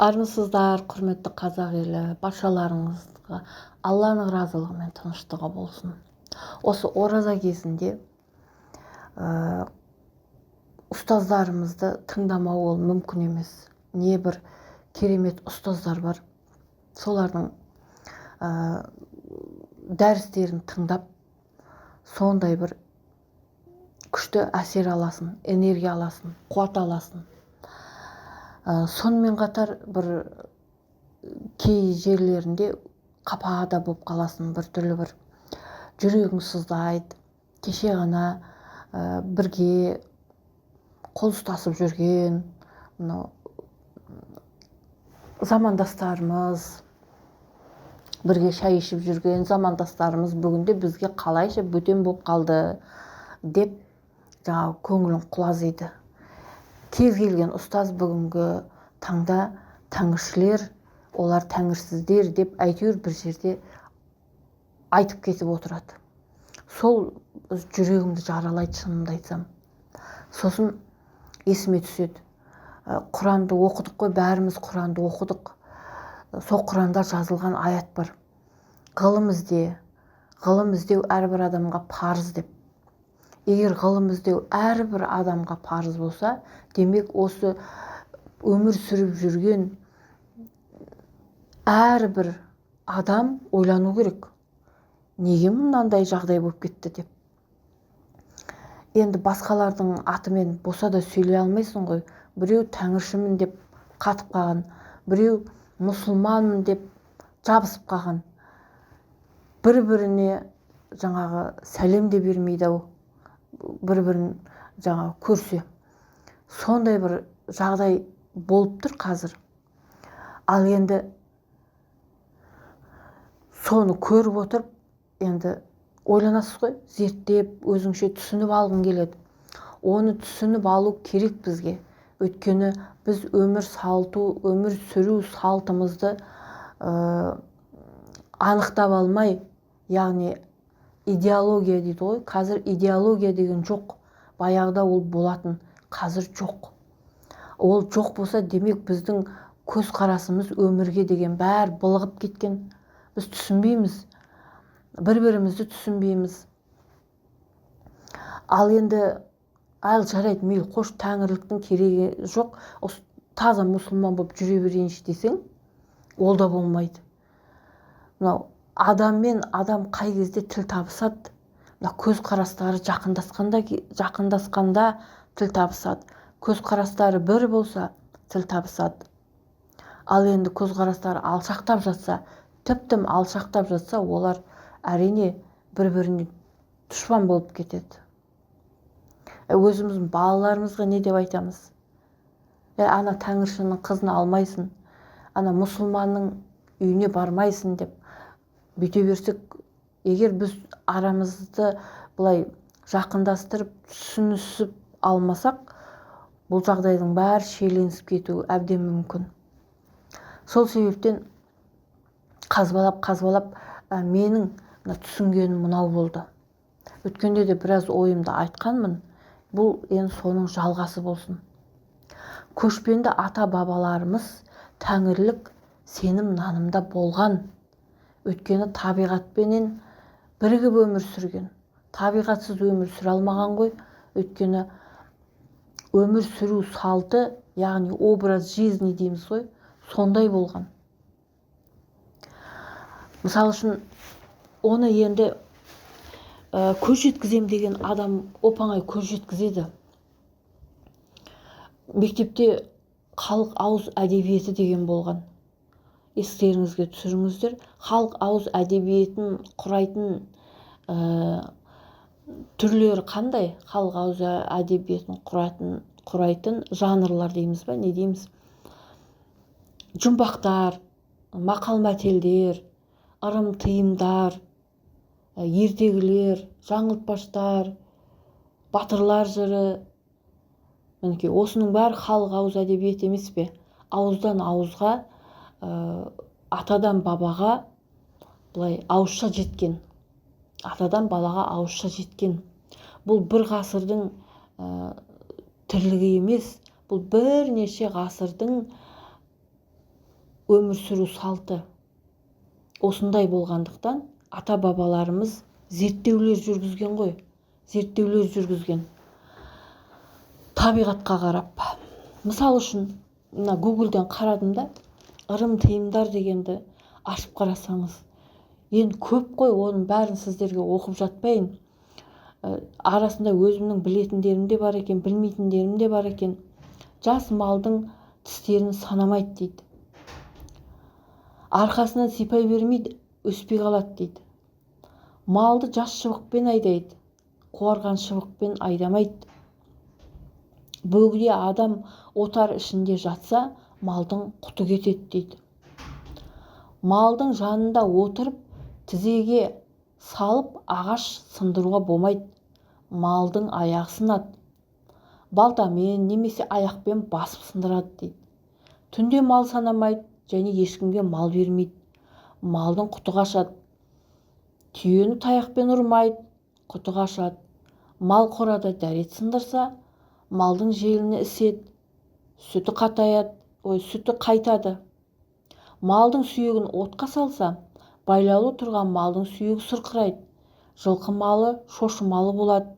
Армысыздар, құрметті қазақ елі, баршаларыңызға Алланың разылығы мен тыныштығы болсын. Осы ораза кезінде ұстаздарымызды тыңдамау ол мүмкін емес. Не бір керемет ұстаздар бар. Солардың дәрістерін тыңдап, сондай бір күшті әсер аласын, энергия аласын, қуат аласын. Сонымен қатар бір кей жерлерінде қапада болып қаласын, бір түрлі бір жүрегің сыздайды. Кеше ғана бірге қол ұстасып жүрген замандастарымыз, бірге шай ішіп жүрген замандастарымыз бүгінде бізге қалайша бөтен болып қалды деп жаңағы көңілін құлазиды. Кез келген ұстаз бүгінгі таңда тәңіршілер, олар тәңірсіздер деп әйтеуір бір жерде айтып кетіп отырады. Сол жүрегімді жаралайды, шынымды айтсам. Сосын есіме түседі. Құранды оқыдық қой, бәріміз Құранды оқыдық. Сол Құранда жазылған аят бар. Ғылым іздеу әрбір адамға парыз деп. Егер ғылым іздеу әрбір адамға парыз болса, демек осы өмір сүріп жүрген әрбір адам ойлану керек. Неге мынандай жағдай болып кетті деп. Енді басқалардың атымен боса да сөйлей алмайсың ғой. Біреу тәңіршімін деп қатып қалған, біреу мұсылманмын деп жабысып қалған. Бір-біріне жаңағы сәлем де бермейді ау. Бір-бірін жаңағы көрсе. Сондай бір жағдай болып тұр қазір. Ал енді соны көріп отырып, енді ойланасыз ғой, зерттеп, өзіңше түсініп алғың келеді. Оны түсініп алу керек бізге. Өйткені біз өмір сүру салтымызды анықтап алмай, яғни идеология дейді ғой. Қазір идеология деген жоқ. Баяғыда ол болатын, қазір жоқ. Ол жоқ болса, демек біздің көзқарасымыз өмірге деген бәрі былығып кеткен. Біз түсінбейміз. Бір-бірімізді түсінбейміз. Ал енді жарайды, мейлі, қош, тәңірліктің керегі жоқ. Таза мұсылман болып жүре берейінші десең, ол да болмайды. Мынау адаммен адам қай кезде тіл табысады? Көзқарастары жақындасқанда тіл табысады. Көзқарастары бір болса, тіл табысады. Ал енді көзқарастары алшақтап жатса, тіптім алшақтап жатса, олар әрине бір-біріне дұшпан болып кетеді. Өзіміздің балаларымызға не деп айтамыз? Ана тәңіршінің қызын алмайсың, ана мұсылманның үйіне бармайсың деп бүйте берсек, егер біз арамызды бұлай жақындастырып, түсінісіп алмасақ, бұл жағдайдың бәрі шиеленісіп кетуі әбден мүмкін. Сол себептен қазбалап менің түсінгенім мынау болды. Өткенде де біраз ойымды айтқанмын. Бұл енді соның жалғасы болсын. Көшпенді ата-бабаларымыз тәңірлік сенім нанымда болған. Өйткені табиғатпенен бірігіп өмір сүрген. Табиғатсыз өмір сүре алмаған ғой. Өйткені өмір сүру салты, яғни образ жизни дейміз ғой, сондай болған. Мысалы үшін, оны енді көз жеткізем деген адам оп-оңай көз жеткізеді. Мектепте халық ауыз әдебиеті деген болған. Естеріңізге түсіріңіздер. Халық ауыз әдебиетін құрайтын түрлері қандай? Халық ауыз әдебиетін құрайтын жанрлар дейміз ба, не дейміз? Жұмбақтар, мақал-мәтелдер, ырым-тыйымдар, ертегілер, жаңылтпаштар, батырлар жыры. Мінекей, осының бәрі халық ауыз әдебиеті емес пе? Ауыздан ауызға, атадан бабаға бұлай ауызша жеткен. Атадан балаға ауызша жеткен. Бұл бір ғасырдың тірлігі емес, бұл бірнеше ғасырдың өмір сүру салты осындай болғандықтан ата бабаларымыз зерттеулер жүргізген ғой. Зерттеулер жүргізген. Табиғатқа қарап. Мысал үшін, мына Гуглден қарадым да, ырым тыйымдар дегенді ашып қарасаңыз, енді көп қой, оның бәрін сіздерге оқып жатпайын. Арасында өзімнің білетіндерім де бар екен, білмейтіндерім де бар екен. Жас малдың тістерін санамайды дейді. Арқасынан сипай бермейді, өспей қалады дейді. Малды жас шыбықпен айдайды, қуарған шыбықпен айдамайды. Бөгде адам отар ішінде жатса, малдың құты кетеді дейді. Малдың жанында отырып, тізеге салып ағаш сындыруға болмайды. Малдың аяғы сынады. Балтамен немесе аяқпен басып сындырады дейді. Түнде мал санамайды және ешкімге мал бермейді. Малдың құты қашады. Түйені таяқпен ұрмайды, құты қашады. Мал қорада дәрет сындырса, малдың желіні іседі, сүті қайтады. Малдың сүйегін отқа салса, байлаулы тұрған малдың сүйегі сырқырайды. Жылқы малы шошымалы болады.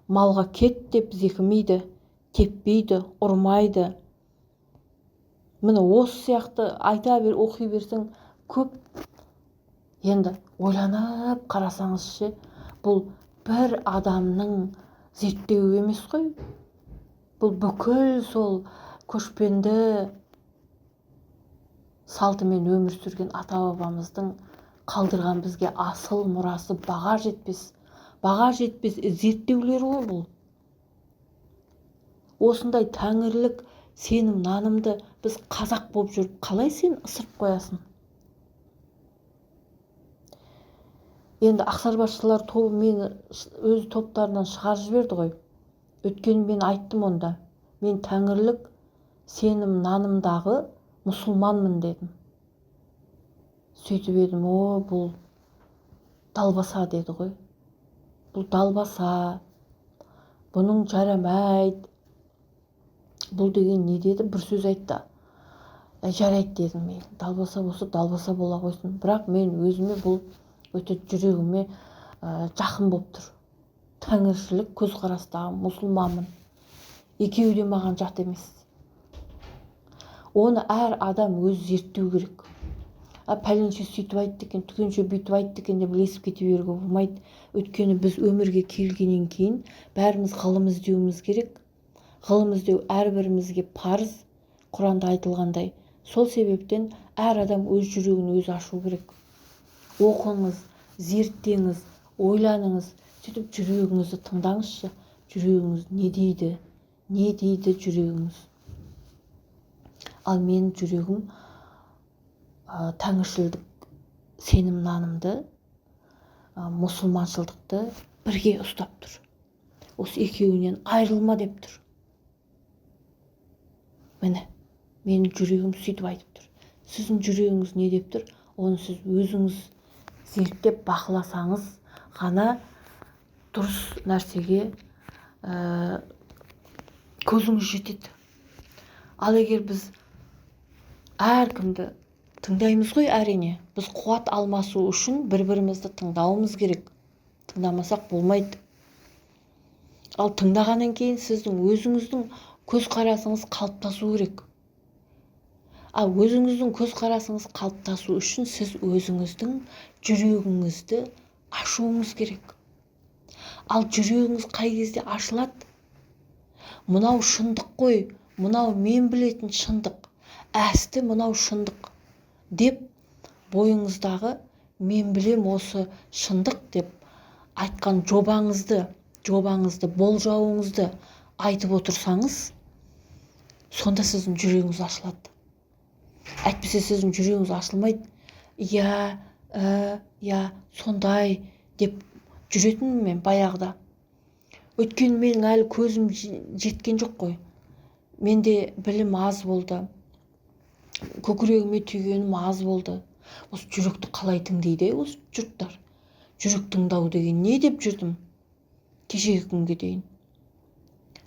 Малға кет деп зекімейді, теппейді, ұрмайды. Міне осы сияқты айта бер, оқи берсең көп. Енді ойланып қарасаңызшы, бұл бір адамның зерттеуі емес қой. Бұл бүкіл сол көшпенді салтымен өмір сүрген ата-бабамыздың қалдырған бізге асыл мұрасы, баға жетпес зерттеулері ғой бұл. Осындай тәңірлік сенім нанымды біз қазақ болып жүріп, қалай сен ысырып қоясың? Енді ақсарбасшылар тобы мені өз топтарынан шығарып жіберді ғой. Өйткені мен айттым онда, мен тәңірлік сенім нанымдағы мұсылманмын дедім. Сөйтіп едім, бұл далбаса деді ғой. Бұл далбаса, бұның жарамайды. Бұл деген не деді? Бір сөз айтты. Жарайды дедім мен. Далбаса болса, далбаса бола қойсын. Бірақ мен өзіме бұл өте жүрегіме жақын болып тұр. Тәңіршілік көзқарастағы мұсылманмын. Екеуі де маған жат емес. Оны әр адам өз зерттеу керек. Пәленше сөйтіп айтты екен, түгенше бүйтіп айтты екен деп ілесіп кете беруге болмайды. Өйткені біз өмірге келгеннен кейін бәріміз ғылым іздеуіміз керек. Ғылым іздеу әрбірімізге парыз, Құранда айтылғандай. Сол себептен әр адам өз жүрегін өзі ашу керек. Оқыңыз, зерттеңіз, ойланыңыз, сөйтіп жүрегіңізді тыңдаңызшы. Жүрегіңіз не дейді? Не дейді жүрегіңіз? Ал менің жүрегім тәңіршілдік сенім нанымды, мұсылманшылдықты бірге ұстап тұр. Осы екеуінен айырылма деп тұр. Міне, менің жүрегім сөйтіп айтып тұр. Сіздің жүрегіңіз не деп тұр? Оны сіз өзіңіз зерттеп бақыласаңыз ғана дұрыс нәрсеге көзіңіз жетеді. Ал егер біз әркімді тыңдаймыз ғой, әрине. Біз қуат алмасу үшін бір-бірімізді тыңдауымыз керек. Тыңдамасақ болмайды. Ал тыңдағаннан кейін сіздің өзіңіздің көзқарасыңыз қалыптасу керек. Ал өзіңіздің көзқарасыңыз қалыптасу үшін сіз өзіңіздің жүрегіңізді ашуыңыз керек. Ал жүрегіңіз қай кезде ашылады? Мынау шындық қой, мынау мен білетін шындық, әсті мынау шындық деп бойыңыздағы мен білем осы шындық деп айтқан жобаңызды, болжауыңызды айтып отырсаңыз, сонда сіздің жүрегіңіз ашылады. Әйтпесе сіздің жүрегіңіз ашылмайды. Сондай деп жүретінмін мен баяғыда. Өйткені менің әлі көзім жеткен жоқ қой. Менде білім аз болды. Көкірегіме түйгенім аз болды. Осы жүректі қалай тыңдайды осы жұрттар? Жүрек тыңдау деген не деп жүрдім? Кешегі күнге дейін.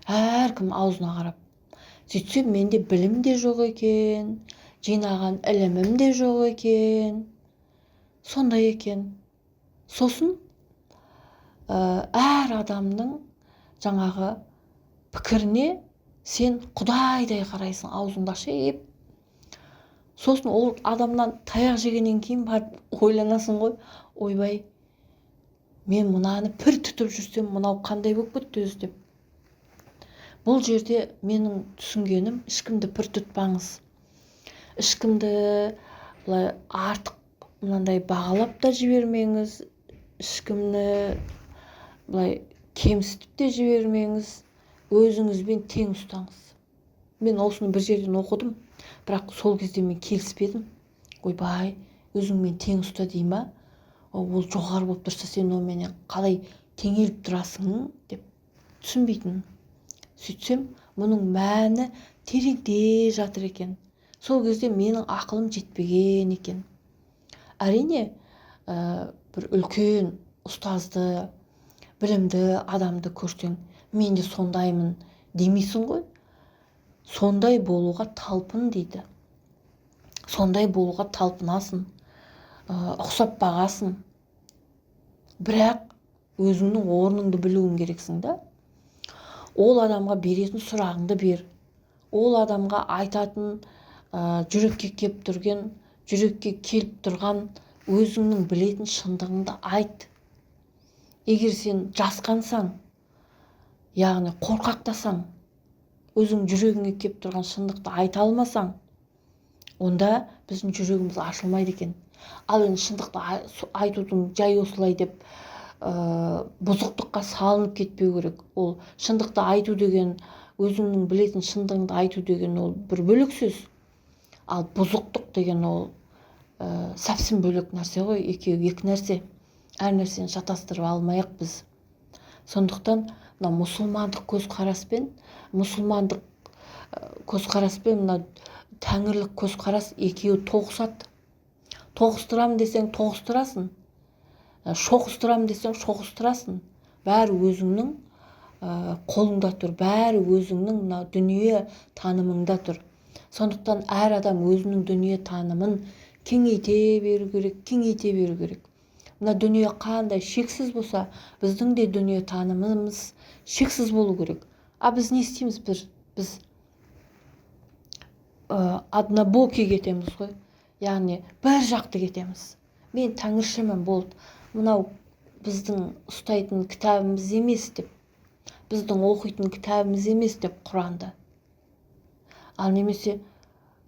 Әркім аузына қарап. Сөйтсем менде білім де жоқ екен, жинаған ілімім де жоқ екен. Сондай екен. Сосын әр адамның жаңағы пікіріне сен құдайдай қарайсың, аузыңды ашып. Сосын ол адамнан таяқ жегеннен кейін барып ойланасың ғой, ойбай, мен мынаны пір тұтып жүрсем, мынау қандай болып кетті өзі деп. Бұл жерде менің түсінгенім, ешкімді пір тұтпаңыз. Ешкімді былай артық мынандай бағалап та жібермеңіз, ешкімні былай кемсітіп те жібермеңіз, өзіңізбен тең ұстаңыз. Мен осыны бір жерден оқыдым, бірақ сол кезде мен келіспедім. Ойбай, өзіңмен тең ұста дей ма? Ол жоғары болып тұрса, сен онымен қалай теңеліп тұрасың деп түсінбейтін. Сөйтсем, мұның мәні тереңде жатыр екен. Сол кезде менің ақылым жетпеген екен. Әрине, бір үлкен ұстазды, білімді адамды көрсең, мен де сондаймын демейсің ғой. Сондай болуға талпын дейді. Сондай болуға талпынасың, ұқсап бағасың. Бірақ өзіңнің орныңды білуің керексің да. Ол адамға беретін сұрағыңды бер. Ол адамға айтатын, жүрекке келіп тұрған өзіңнің білетін шындығыңды айт. Егер сен жасқансаң, яғни қорқақтасаң, өзің жүрегіңе келіп тұрған шындықты айта алмасаң, онда біздің жүрегіміз ашылмайды екен. Ал енді шындықты айтудың жай осылай деп бұзықтыққа салынып кетпеу керек. Ол шындықты айту деген, өзіңнің білетін шындығыңды айту деген ол бір бөлек сөз. Ал бұзықтық деген ол сәпсін бөлек нәрсе ғой, екеуі екі нәрсе. Әр нәрсені шатастырып алмайық біз. Сондықтан мұсылмандық көзқараспен мына тәңірлік көзқарас екеуі тоғысады. Тоғыстырам десең тоғыстырасың, шоқыстырам десең шоқыстырасың. Бәрі өзіңнің қолыңда тұр, бәрі өзіңнің мына дүние танымыңда тұр. Сондықтан әр адам өзінің дүние танымын кеңейте беру керек. Мына дүние қандай шексіз болса, біздің де дүние танымымыз шексіз болу керек. Біз не істейміз? Біз однобокий кетеміз ғой. Яғни бір жақты кетеміз. Мен тәңіршімін, болды. Мынау біздің ұстайтын кітабымыз емес деп, біздің оқитын кітабымыз емес деп Құранды. Ал немесе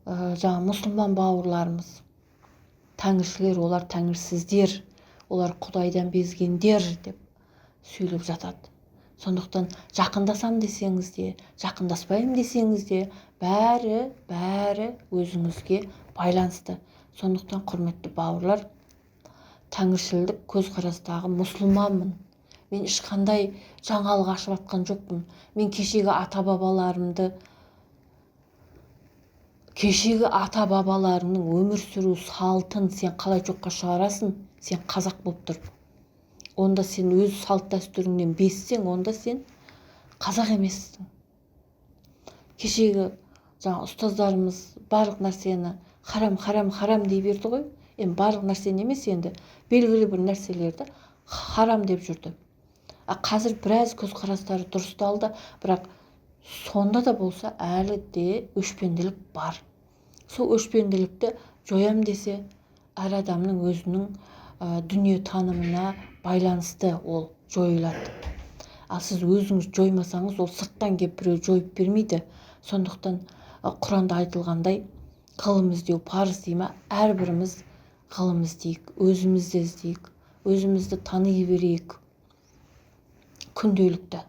жаңа мұсылман бауырларымыз, тәңіршілер, олар тәңірсіздер, олар Құдайдан безгендер деп сөйлеп жатады. Сондықтан жақындасам десеңіз де, жақындаспаймын десеңіз де, бәрі өзіңізге байланысты. Сондықтан құрметті бауырлар, тәңіршілдік көзқарастағы мұсылманмын. Мен ешқандай жаңалық ашып атқан жоқпын. Мен кешегі ата-бабаларының өмір сүру салтын сен қалай жоққа шығарасың? Сен қазақ болып тұрып. Онда сен өз салт дәстүріңнен безсең, онда сен қазақ емессің. Кешегі ұстаздарымыз барлық нәрсені харам дей берді ғой. Енді барлық нәрсені емес, енді белгілі бір нәрселерді харам деп жүрді. Қазір біраз көзқарастары дұрысталды, бірақ сонда да болса әлі де өшпенділік бар. Сол өшпенділікті жоям десе, әр адамның өзінің дүние танымына байланысты ол жойылады. Ал сіз өзіңіз жоймасаңыз, ол сырттан келіп біреу жойып бермейді. Сондықтан Құранда айтылғандай, ғылым іздеу парыз дей ма? Әрбіріміз ғылым іздейік, өзімізді іздейік, өзімізді тани берейік күнделікті.